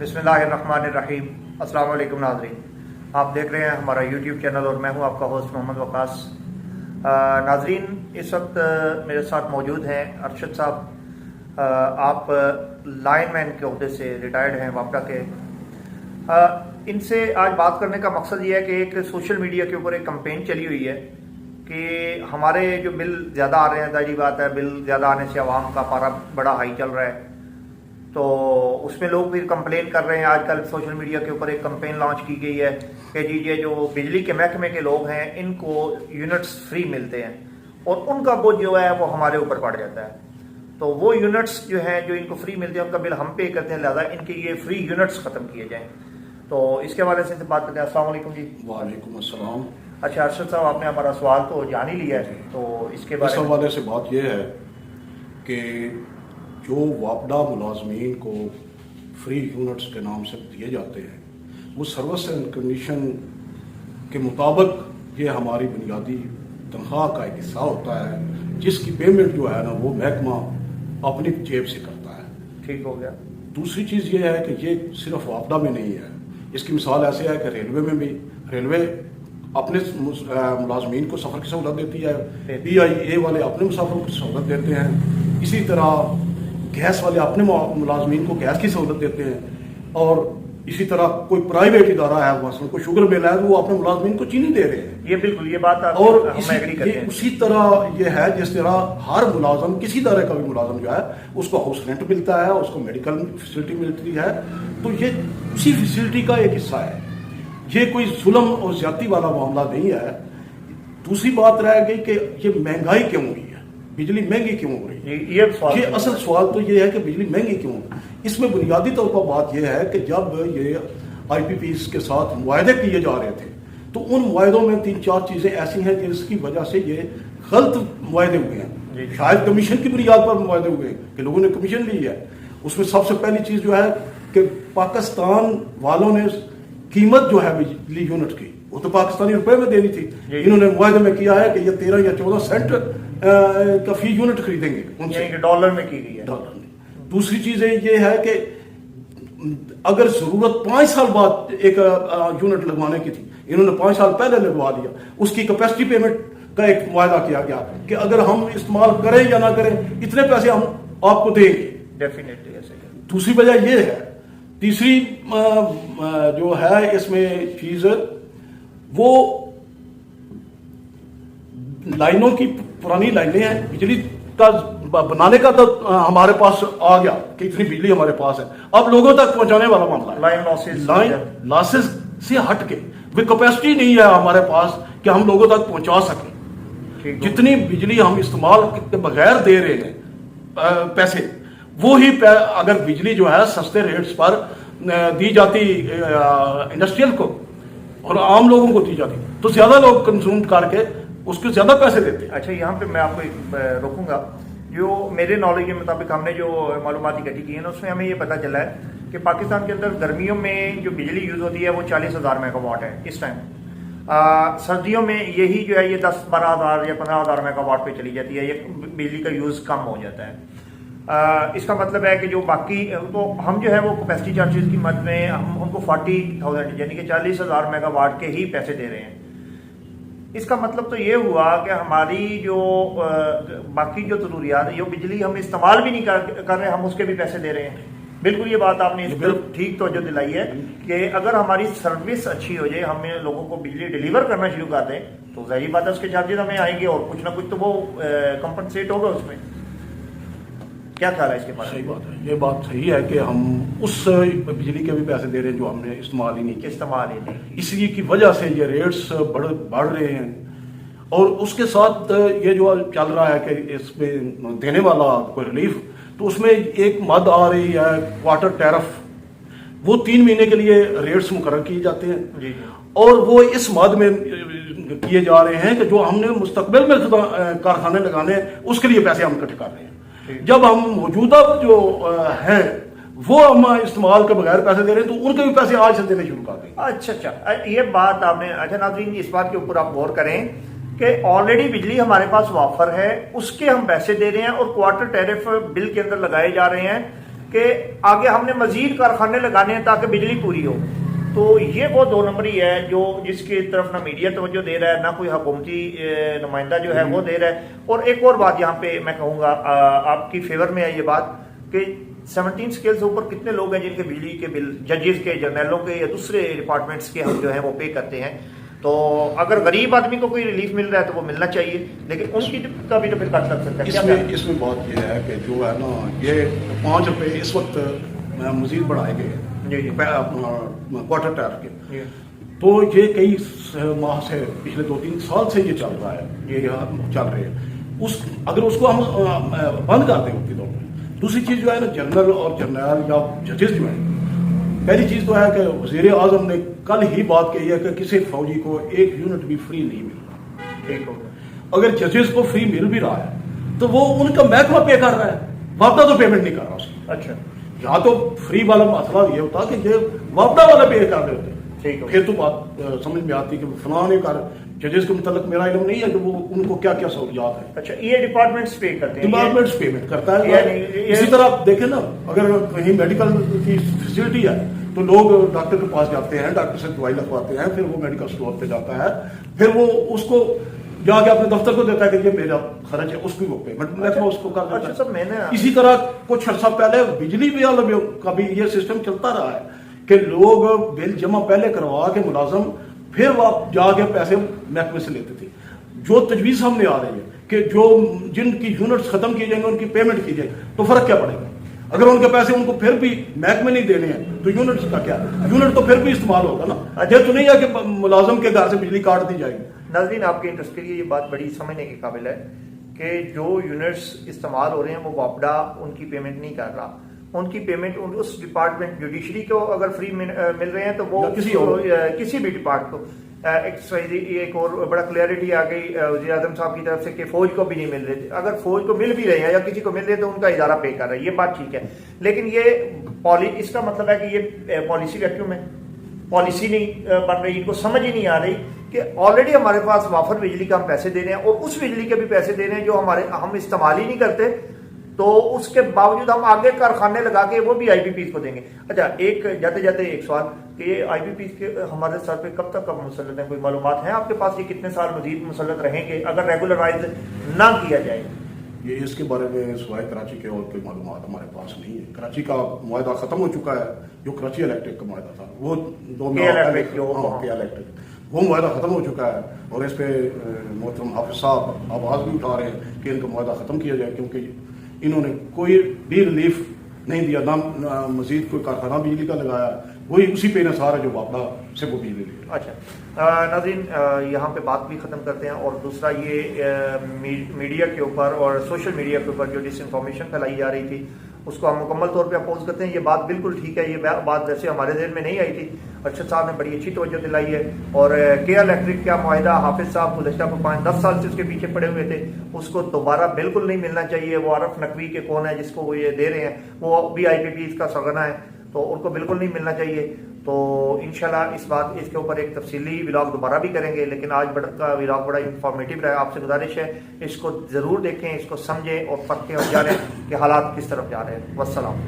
بسم اللہ الرحمن الرحیم۔ السلام علیکم ناظرین، آپ دیکھ رہے ہیں ہمارا یوٹیوب چینل اور میں ہوں آپ کا ہوسٹ محمد وقاص۔ ناظرین، اس وقت میرے ساتھ موجود ہیں ارشد صاحب، آپ لائن مین کے عہدے سے ریٹائرڈ ہیں واپڈا کے۔ ان سے آج بات کرنے کا مقصد یہ ہے کہ ایک سوشل میڈیا کے اوپر ایک کمپین چلی ہوئی ہے کہ ہمارے جو بل زیادہ آ رہے ہیں، ظاہری بات ہے بل زیادہ آنے سے عوام کا پارا بڑا ہائی چل رہا ہے، تو اس میں لوگ پھر کمپلین کر رہے ہیں۔ آج کل سوشل میڈیا کے اوپر ایک کمپین لانچ کی گئی ہے کہ جی یہ جو بجلی کے محکمے کے لوگ ہیں ان کو یونٹس فری ملتے ہیں اور ان کا بوجھ جو ہے وہ ہمارے اوپر پڑ جاتا ہے، تو وہ یونٹس جو ہیں جو ان کو فری ملتے ہیں ان کا بل ہم پے کرتے ہیں، لہٰذا ان کے یہ فری یونٹس ختم کیے جائیں۔ تو اس کے حوالے سے بات کرتے ہیں۔ السلام علیکم جی۔ وعلیکم السلام۔ اچھا ارشد صاحب، آپ نے ہمارا سوال تو جان ہی لیا ہے، تو اس کے بارے میں حوالے سے بات یہ ہے کہ جو واپڈا ملازمین کو فری یونٹس کے نام سے دیے جاتے ہیں وہ سروس اینڈ کنڈیشن کے مطابق یہ ہماری بنیادی تنخواہ کا ایک حصہ ہوتا ہے، جس کی پیمنٹ جو ہے نا وہ محکمہ اپنی جیب سے کرتا ہے۔ ٹھیک ہو گیا۔ دوسری چیز یہ ہے کہ یہ صرف واپڈا میں نہیں ہے، اس کی مثال ایسے ہے کہ ریلوے میں بھی ریلوے اپنے ملازمین کو سفر کی سہولت دیتی ہے، پی آئی اے والے اپنے مسافروں کی سہولت دیتے ہیں، اسی طرح گیس والے اپنے ملازمین کو گیس کی سہولت دیتے ہیں، اور اسی طرح کوئی پرائیویٹ ادارہ ہے مثلا کوئی شوگر مل ہے وہ اپنے ملازمین کو چینی دے رہے ہیں۔ یہ بالکل یہ بات اور اسی طرح یہ ہے جس طرح ہر ملازم کسی طرح کا بھی ملازم جو ہے اس کو ہاؤس رینٹ ملتا ہے، اس کو میڈیکل فیسلٹی ملتی ہے، تو یہ اسی فیسلٹی کا ایک حصہ ہے، یہ کوئی ظلم اور زیادتی والا معاملہ نہیں ہے۔ دوسری بات رہ گئی کہ یہ مہنگائی کیوں ہوئی ہے، بجلی مہنگی کیوں ہو رہی ہے، یہ اصل سوال تو یہ ہے کہ بجلی مہنگی کیوں۔ اس میں بنیادی طور پر بات یہ ہے کہ جب یہ آئی پی پیز کے ساتھ معاہدے کیے جا رہے تھے تو ان معاہدوں میں 3-4 چیزیں ایسی ہیں جس کی وجہ سے یہ غلط معاہدے ہوئے ہیں، شاید کمیشن کی بنیاد پر معاہدے ہوئے ہیں کہ لوگوں نے کمیشن لی ہے۔ اس میں سب سے پہلی چیز جو ہے کہ پاکستان والوں نے قیمت جو ہے بجلی یونٹ کی وہ تو پاکستانی روپے میں دینی تھی، انہوں نے معاہدے میں کیا ہے کہ یہ 13 یا 14 سینٹ کا فی یونٹ خریدیں گے، ان سے ڈالر میں کی گئی ہے۔ ڈالر میں۔ دوسری چیز یہ ہے کہ اگر ضرورت 5 سال بعد ایک یونٹ لگوانے کی تھی، انہوں نے 5 سال پہلے لگوا دیا، اس کی کیپیسٹی پیمنٹ کا ایک معاہدہ کیا گیا کہ اگر ہم استعمال کریں یا نہ کریں اتنے پیسے ہم آپ کو دیں گے۔ ڈیفینیٹلی ایسے۔ دوسری وجہ یہ ہے، تیسری جو ہے اس میں چیز وہ لائنوں کی پرانی لائنیں ہیں، بجلی کا بنانے کا تو ہمارے پاس آ گیا کہ اتنی بجلی ہمارے پاس ہے، اب لوگوں تک پہنچانے والا معاملہ ہے۔ لائن لاسز سے ہٹ کے وہ کیپیسٹی نہیں ہے ہمارے پاس کہ ہم لوگوں تک پہنچا سکیں۔ جتنی بجلی ہم استعمال کے بغیر دے رہے ہیں پیسے، وہی اگر بجلی جو ہے سستے ریٹس پر دی جاتی انڈسٹریل کو اور عام لوگوں کو دی جاتی تو زیادہ لوگ کنزیوم کر کے اس کو زیادہ پیسے دیتے ہیں۔ اچھا، یہاں پہ میں آپ کو روکوں گا۔ جو میرے نالج کے مطابق ہم نے جو معلومات اکٹھی کی ہیں نا، اس میں ہمیں یہ پتہ چلا ہے کہ پاکستان کے اندر گرمیوں میں جو بجلی یوز ہوتی ہے وہ 40,000 میگا واٹ ہے اس ٹائم، سردیوں میں یہی جو ہے یہ 10-12,000 یا 15,000 میگا واٹ پہ چلی جاتی ہے، یہ بجلی کا یوز کم ہو جاتا ہے۔ اس کا مطلب ہے کہ جو باقی تو ہم جو ہے وہ کیپیسٹی چارجز کی مد میں ہم ان کو 40,000 یعنی کہ 40,000 میگا واٹ کے ہی پیسے دے رہے ہیں۔ اس کا مطلب تو یہ ہوا کہ ہماری جو باقی جو ضروریات ہے، یہ بجلی ہم استعمال بھی نہیں کر رہے، ہم اس کے بھی پیسے دے رہے ہیں۔ بالکل یہ بات آپ نے اس پر ٹھیک توجہ دلائی ہے کہ اگر ہماری سروس اچھی ہو جائے، ہم لوگوں کو بجلی ڈیلیور کرنا شروع کر دیں تو ظاہری بات ہے اس کے چارجز ہمیں آئیں گے اور کچھ نہ کچھ تو وہ کمپنسیٹ ہوگا اس میں۔ کیا خیال ہے اس کے بارے میں؟ صحیح بات ہے، یہ بات صحیح ہے کہ ہم اس بجلی کے بھی پیسے دے رہے ہیں جو ہم نے استعمال ہی نہیں کیا، اس لیے کی وجہ سے یہ ریٹس بڑھ رہے ہیں۔ اور اس کے ساتھ یہ جو چل رہا ہے کہ اس میں دینے والا کوئی ریلیف، تو اس میں ایک مد آ رہی ہے کوارٹر ٹیرف، وہ 3 مہینے کے لیے ریٹس مقرر کیے جاتے ہیں، اور وہ اس مد میں کیے جا رہے ہیں کہ جو ہم نے مستقبل میں کارخانے لگانے اس کے لیے پیسے ہم اکٹھے کر رہے ہیں۔ جب ہم موجودہ جو ہیں وہ ہم استعمال کے بغیر پیسے دے رہے ہیں تو ان کے بھی پیسے آج سے دینے شروع کر دیں۔ اچھا، یہ بات آپ نے، اچھا ناظرین اس بات کے اوپر آپ غور کریں کہ آلریڈی بجلی ہمارے پاس وافر ہے، اس کے ہم پیسے دے رہے ہیں اور کوارٹر ٹیرف بل کے اندر لگائے جا رہے ہیں کہ آگے ہم نے مزید کارخانے لگانے ہیں تاکہ بجلی پوری ہو. تو یہ وہ دو نمبری ہے جو جس کی طرف نہ میڈیا توجہ دے رہا ہے نہ کوئی حکومتی نمائندہ جو ہے وہ دے رہا ہے. اور ایک اور بات یہاں پہ میں کہوں گا آپ کی فیور میں ہے یہ بات کہ 17 اسکیل سے اوپر کتنے لوگ ہیں جن کے بجلی کے بل ججز کے جرنیلوں کے یا دوسرے ڈپارٹمنٹس کے ہم جو ہیں وہ پے کرتے ہیں. تو اگر غریب آدمی کو کوئی ریلیف مل رہا ہے تو وہ ملنا چاہیے, لیکن ان کی کا بھی تو پھر کٹ لگ سکتا ہے. اس میں بات یہ ہے کہ جو ہے نا یہ 5 روپے اس وقت مزید بڑھائے گئے کوارٹر ٹائر کے, تو یہ کئی ماہ سے پچھلے 2-3 سال سے یہ چل رہا ہے, یہ چل رہے ہیں. اگر اس کو ہم بند کر دیں وقتی طور پہ. دوسری چیز جو ہے نا جنرل اور جرنیل یا ججز جو ہیں, پہلی چیز تو ہے کہ وزیر اعظم نے کل ہی بات کہی ہے کہ کسی فوجی کو 1 یونٹ بھی فری نہیں مل رہا. ٹھیک ہو گیا. اگر ججز کو فری مل بھی رہا ہے تو وہ ان کا محکمہ پے کر رہا ہے, وابدہ تو پیمنٹ نہیں کر رہا اس کی. اچھا, یہاں تو فری والا مسئلہ یہ ہوتا کہ یہ وابدہ والا پے کر رہے ہوتے, پھر تو بات سمجھ میں آتی کہ فلاں نے کر. ججز کے متعلق میرا علم نہیں ہے کہ وہ ان کو کیا کیا سہولیات ہیں. اچھا, یہ ڈپارٹمنٹس پے کرتے ہیں, ڈپارٹمنٹس پیمنٹ کرتا ہے. اسی طرح دیکھیں نا, اگر کہیں میڈیکل کی فیسلٹی ہے تو لوگ ڈاکٹر کے پاس جاتے ہیں, ڈاکٹر سے دوائی لگواتے ہیں, پھر وہ میڈیکل اسٹور پہ جاتا ہے, پھر وہ اس کو جا کے اپنے دفتر کو دیتا ہے کہ یہ میرا خرچ ہے, اس کی وہ پیمنٹ میں اس کو کر دیتا ہے. اسی طرح کچھ عرصہ پہلے بجلی والوں کا بھی یہ سسٹم چلتا رہا ہے کہ لوگ بل جمع پہلے کروا کے ملازم پھر وہ جا کے پیسے محکمے سے لیتے تھے. جو تجویز سامنے آ رہی ہے کہ جو جن کی یونٹس ختم کی جائیں گے ان کی پیمنٹ کی جائے تو فرق کیا پڑے گا؟ اگر ان کے پیسے ان کو پھر بھی محکمے نہیں دینے ہیں تو یونٹس کا کیا؟ یونٹ تو پھر بھی استعمال ہوگا نا. یہ تو نہیں ہے کہ ملازم کے گھر سے بجلی کاٹ دی جائے گی. ناظرین, آپ کے انٹرسٹ کے لیے یہ بات بڑی سمجھنے کے قابل ہے کہ جو یونٹس استعمال ہو رہے ہیں وہ وابڈا ان کی پیمنٹ نہیں کر رہا. ان کی پیمنٹ اس ڈپارٹمنٹ جوڈیشری کو اگر فری مل رہے ہیں تو وہ کسی بھی ڈپارٹ کو ایک اور بڑا کلیئرٹی آ گئی وزیر اعظم صاحب کی طرف سے کہ فوج کو بھی نہیں مل رہے. اگر فوج کو مل بھی رہے ہیں یا کسی کو مل رہے ہیں تو ان کا ادارہ پے کر رہا ہے, یہ بات ٹھیک ہے. لیکن یہ اس کا مطلب ہے کہ یہ پالیسی ویکیوم ہے, پالیسی نہیں بن رہی, ان کو سمجھ ہی نہیں آ رہی کہ آلریڈی ہمارے پاس وافر بجلی کا ہم پیسے دے رہے ہیں اور اس بجلی کے بھی پیسے دے رہے ہیں جو ہم استعمال ہی نہیں کرتے, تو اس کے باوجود ہم آگے کارخانے لگا کے وہ بھی آئی پی پیز کو دیں گے. اچھا, ایک جاتے جاتے ایک سوال کہ یہ آئی پی پیز کے ہمارے سر پہ کب تک مسلط ہیں, کوئی معلومات ہیں آپ کے پاس؟ یہ کتنے سال مزید مسلط رہیں گے اگر ریگولرائز نہ کیا جائے؟ یہ اس کے بارے میں سوائے کراچی کے اور کوئی معلومات ہمارے پاس نہیں ہے. کراچی کا معاہدہ ختم ہو چکا ہے, جو کراچی الیکٹرک کا معاہدہ تھا وہ وہ معاہدہ ختم ہو چکا ہے, اور اس پہ محترم حافظ صاحب آواز بھی اٹھا رہے ہیں کہ ان کا معاہدہ ختم کیا جائے, کیونکہ انہوں نے کوئی بھی ریلیف نہیں دیا, نہ مزید کوئی کارخانہ بجلی کا لگایا, وہی اسی پہ انحصار ہے جو وابڈا سے وہ بجلی لے. اچھا ناظرین, یہاں پہ بات بھی ختم کرتے ہیں. اور دوسرا یہ میڈیا کے اوپر اور سوشل میڈیا کے اوپر جو ڈس انفارمیشن پھیلائی جا رہی تھی اس کو ہم مکمل طور پہ اپوز کرتے ہیں. یہ بات بالکل ٹھیک ہے, یہ بات ویسے ہمارے ذہن میں نہیں آئی تھی. ارشد صاحب نے بڑی اچھی توجہ دلائی ہے. اور کے الیکٹرک کا معاہدہ حافظ صاحب گزشتہ کو 5-10 سال سے اس کے پیچھے پڑے ہوئے تھے, اس کو دوبارہ بالکل نہیں ملنا چاہیے. وہ عارف نقوی کے کون ہے جس کو وہ یہ دے رہے ہیں, وہ بھی آئی پی پیز کا سرغنہ ہے, تو ان کو بالکل نہیں ملنا چاہیے. تو انشاءاللہ اس کے اوپر ایک تفصیلی ولاگ دوبارہ بھی کریں گے, لیکن آج کا ولاگ بڑا انفارمیٹیو رہا. آپ سے گزارش ہے اس کو ضرور دیکھیں, اس کو سمجھیں اور پڑھیں اور جانیں کہ حالات کس طرف جا رہے ہیں. والسلام.